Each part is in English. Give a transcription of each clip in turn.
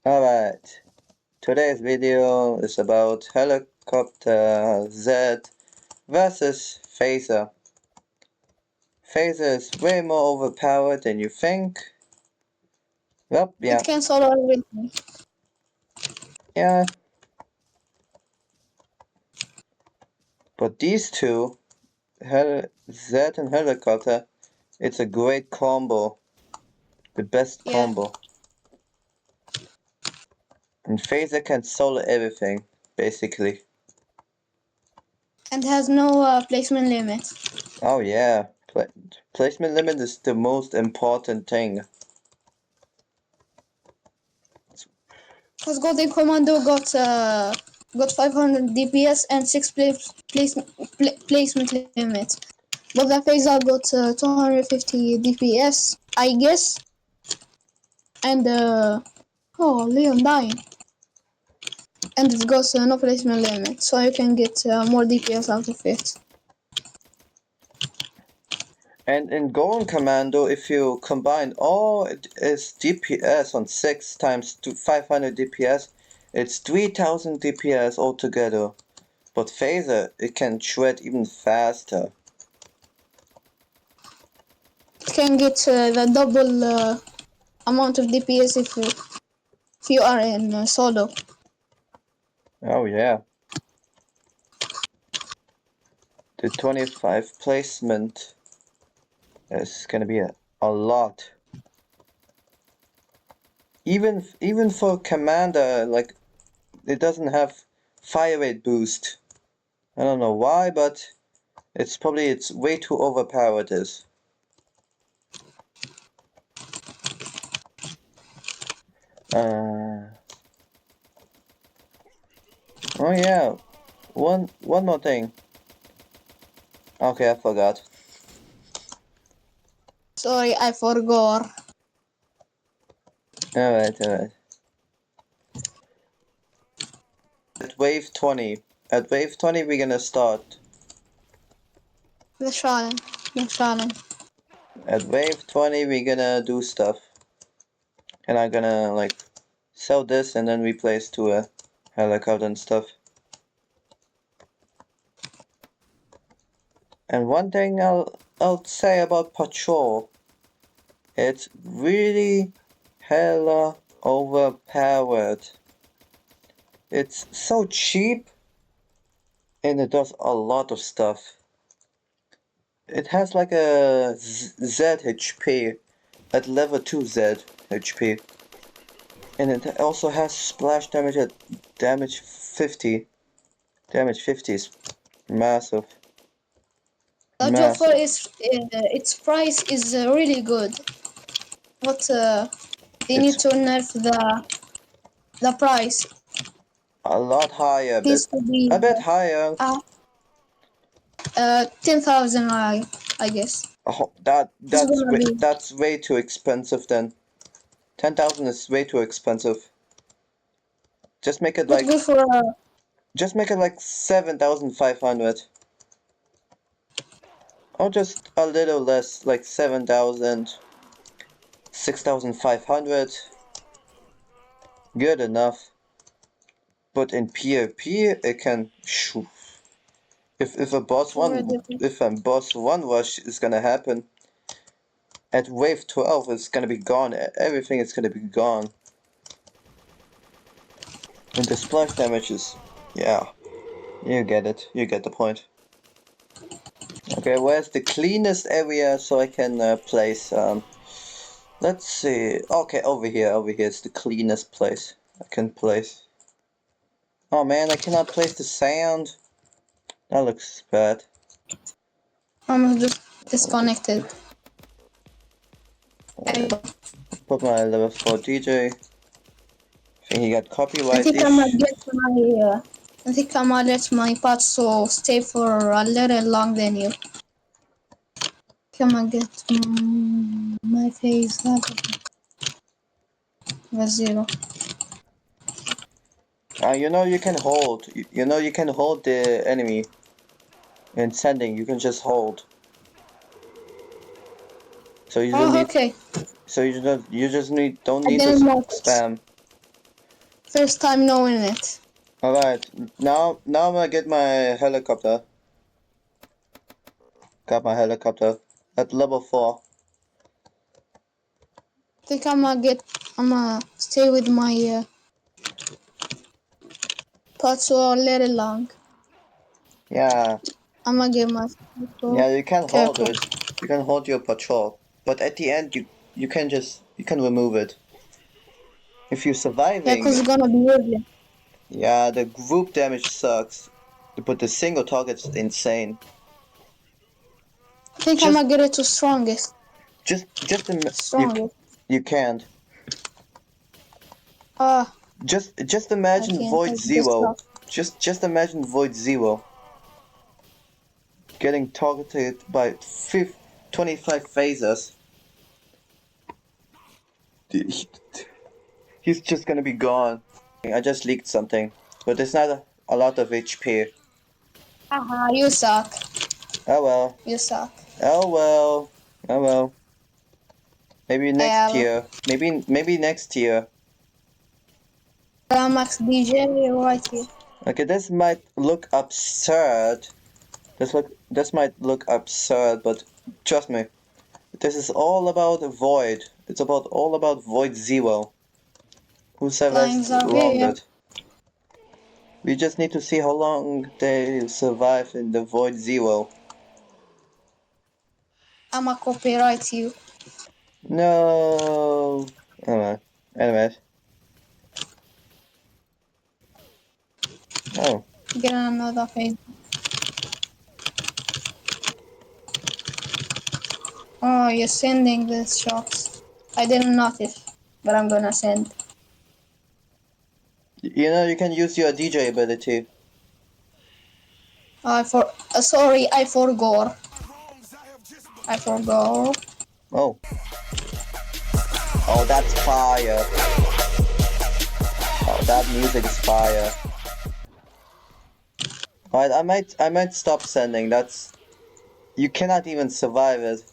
Alright, today's video is about helicopter Z versus phaser. Phaser is way more overpowered than you think. Well, yeah. It can solo everything. Yeah. But these two, Z and helicopter, it's a great combo. The best combo. And phaser can solo everything, basically. And has no placement limit. Oh yeah, placement limit is the most important thing. Because Golden Commando got 500 DPS and 6 placement limit. But the Phaser got 250 DPS, I guess. And Leon dying. And it got no placement limit, so you can get more DPS out of it. And in Golden Commando, if you combine all its DPS on 6 times to 500 DPS, it's 3000 DPS altogether. But Phaser, it can shred even faster. It can get the double amount of DPS if you are in solo. Oh yeah. The 25 placement is gonna be a lot. Even for Commander, like, it doesn't have fire rate boost. I don't know why, but it's way too overpowered. Oh yeah, one more thing. Okay, I forgot. Sorry, I forgot. Alright. At wave 20. At wave 20 we're gonna start. The challenge. At wave 20 we're gonna do stuff. And I'm gonna like sell this and then replace to a helicopter and stuff. And one thing I'll say about Patrol, it's really hella overpowered. It's so cheap and it does a lot of stuff. It has like a Z HP at level 2 Z HP. And it also has splash damage at damage 50. Damage 50 is massive. The job for its price is really good, but they need to nerf the price. A lot higher, Needs to be a bit higher. 10,000, I guess. Oh, that's way too expensive then. 10,000 is way too expensive. Just make it like just make it like 7,500. Or just a little less, like 7,000, 6,500. Good enough. But in PvP, it can shoot. If a boss one rush is gonna happen, at wave 12 it's gonna be gone. Everything is gonna be gone. And the splash damage is, yeah, you get it. You get the point. Okay, where's the cleanest area so I can place? Let's see. Okay, over here. Over here is the cleanest place I can place. Oh man, I cannot place the sand. That looks bad. I'm just disconnected. Put my level 4 DJ. I think he got copyright. I think I might get my. I think I might let my part so stay for a little longer than you. Come on, get my face. The 0. You know you can hold. You know you can hold the enemy. In sending, you can just hold. So you don't need. Okay. So you just don't need to spam. First time knowing it. Alright, now I'm gonna get my helicopter. Got my helicopter at level 4. I think I'ma stay with my patrol a little long. Yeah, I'ma get my patrol. you can hold Careful. it. You can hold your patrol, but at the end you can remove it. If you're Yeah, cause surviving, it's gonna be useless. yeah, the group damage sucks, but the single target's insane. I think Just I'ma get it to strongest. you Strongest. you can't. Ah, Just I imagine can't. Void I just Zero. stop. Just imagine Void Zero getting targeted by 25 phasers. He's just gonna be gone. I just leaked something, but it's not a lot of HP. Haha, you suck. Oh well. You suck. Oh well. Oh well. Maybe next L. year. Maybe next year. Max DJ right here. Okay, this might look absurd. This might look absurd, but trust me, this is all about Void. It's all about Void 0. Who survives Flyings are here. longest? We just need to see how long they survive in the Void 0. I'ma copyright you. No. Alright. Anyways. Oh. Get another page. Oh, you're sending the shots. I didn't notice, but I'm gonna send. You know you can use your DJ ability. Sorry, I forgot. I forgot. Oh. Oh, that's fire. Oh, that music is fire. Alright, I might stop sending. That's you cannot even survive it.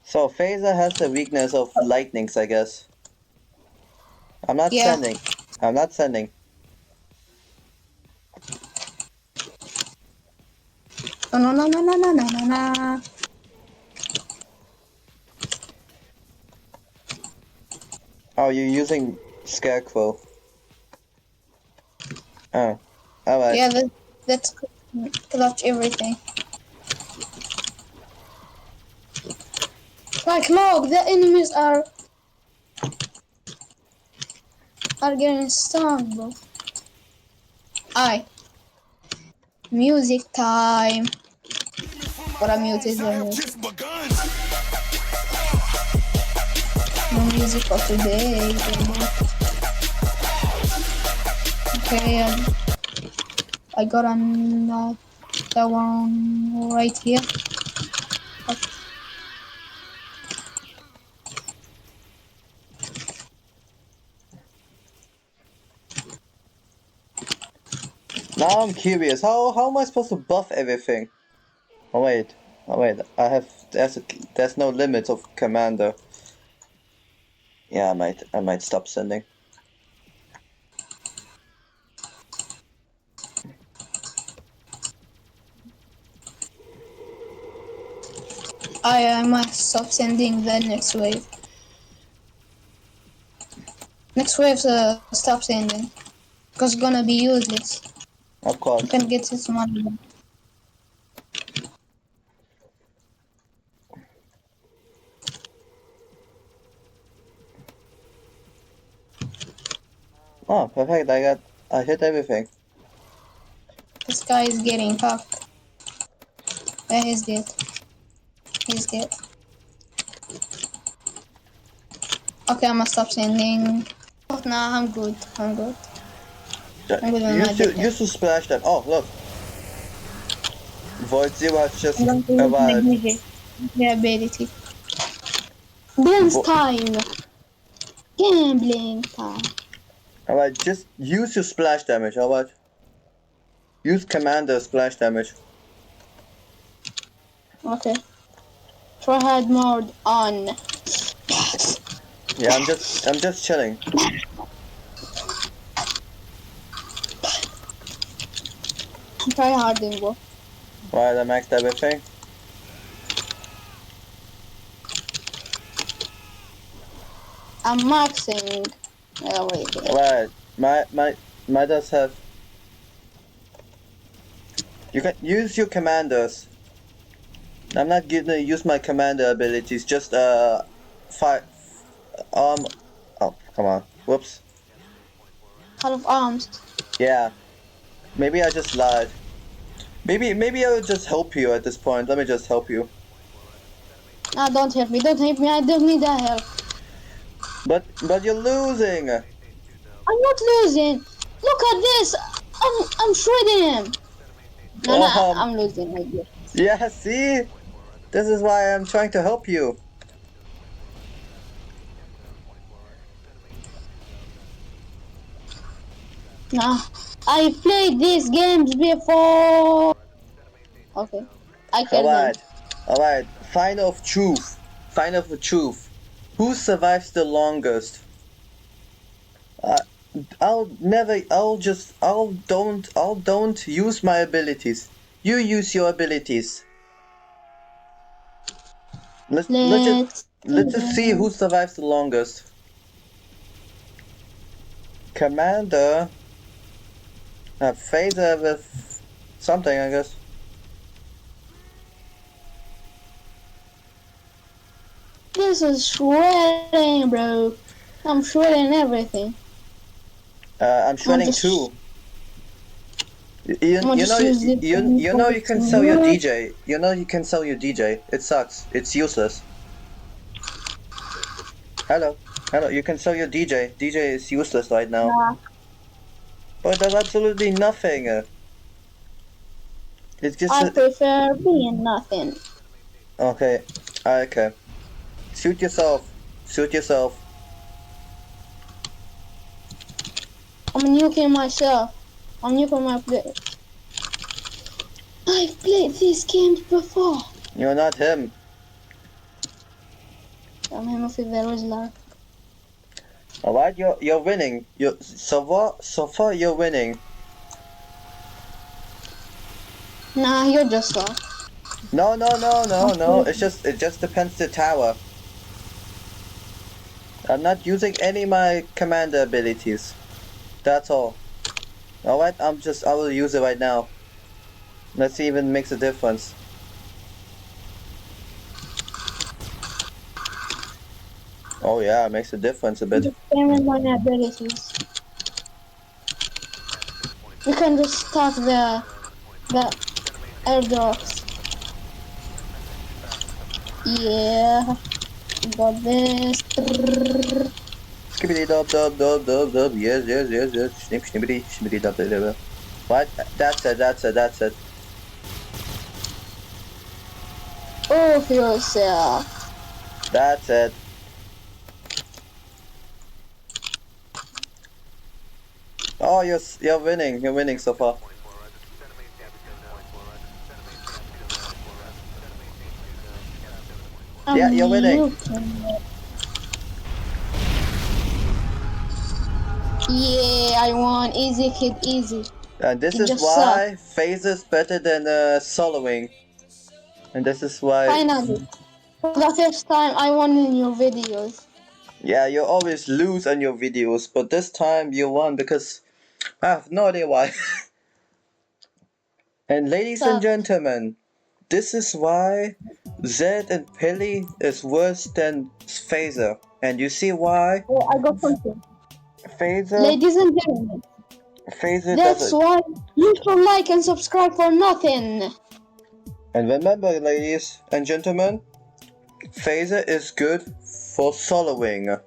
So Phaser has the weakness of lightnings, I guess. I'm not Yeah. sending. I'm not sending. No, no, no, no, no, no, no, no, no. Oh, you're using Scarecrow. Oh. Alright. Yeah, that's clutch everything. Like, look, the enemies are getting stunned, bro. Aye. Music time. But I muted the music. No music for today. Okay, I got another one right here. Now I'm curious. How am I supposed to buff everything? Oh wait. Oh wait. There's no limit of commander. Yeah, I might stop sending. I must stop sending the next wave. Next wave, stop sending. Because it's gonna be useless. Of You course. can get this money. Oh, perfect. I hit everything. This guy is getting fucked. Yeah, he's dead. He's dead. Okay, I must stop sending. Oh, nah, I'm good. I'm good. I'm good with my Use to splash them. Oh, look. Void 0 has I'm just going to use my arrived. DJ ability. Dance Vo time. Gambling time. Alright, just use your splash damage, alright? Use commander splash damage. Okay. Tryhard mode on. Yeah, I'm just chilling. Tryharding, bro. Right, I maxed everything. I'm maxing everything. Right, my does have. You can use your commanders. I'm not gonna use my commander abilities. Just five. Oh, come on. Whoops. Out of arms. Yeah. Maybe I just lied. Maybe I will just help you at this point. Let me just help you. Nah, don't help me. Don't help me. I don't need that help. But you're losing. I'm not losing. Look at this. I'm shredding him. No, Um. I'm losing. I guess. Yeah. See. This is why I'm trying to help you. Nah, I played these games before. Okay, I killed him. Alright. Final of truth. Final of truth. Who survives the longest? I'll don't use my abilities. You use your abilities. Let's Let's just see who survives the longest. Commander. Phaser with something, I guess. This is shredding, bro. I'm shredding everything. I'm shredding too. You just know use this you know you can sell your DJ. You know you can sell your DJ. It sucks. It's useless. Hello. You can sell your DJ. DJ is useless right now. Nah, But it does absolutely nothing. It's just I prefer being nothing. okay. Okay. Suit yourself. Suit yourself. I'm nuking myself. I'm nuking my play. I've played these games before. You're not him. I'm him if there is love. Alright, you're winning. So far you're winning. Nah, you're just off. No. It just depends the tower. I'm not using any of my commander abilities. That's all. Alright, I will use it right now. Let's see if it makes a difference. Oh yeah, it makes a difference a bit. Experiment my abilities. We can just start the airdrops. Yeah, got this. Skibbity dub. Yes. Snip snippity dub. What? That's it. Off yourself. That's it. Oh, you're winning. You're winning so far. Yeah, you're winning. Yeah, I won. Easy, kid, easy. And this You is just why phase is better than soloing. And this is why. Finally. For the first time, I won in your videos. Yeah, you always lose on your videos, but this time you won because I have no idea why. And ladies and gentlemen, this is why Zed and Peli is worse than Phaser. And you see why? Oh, I got something. Phaser Ladies and gentlemen, that's doesn't. why you should like and subscribe for nothing. And remember, ladies and gentlemen, Phaser is good for soloing.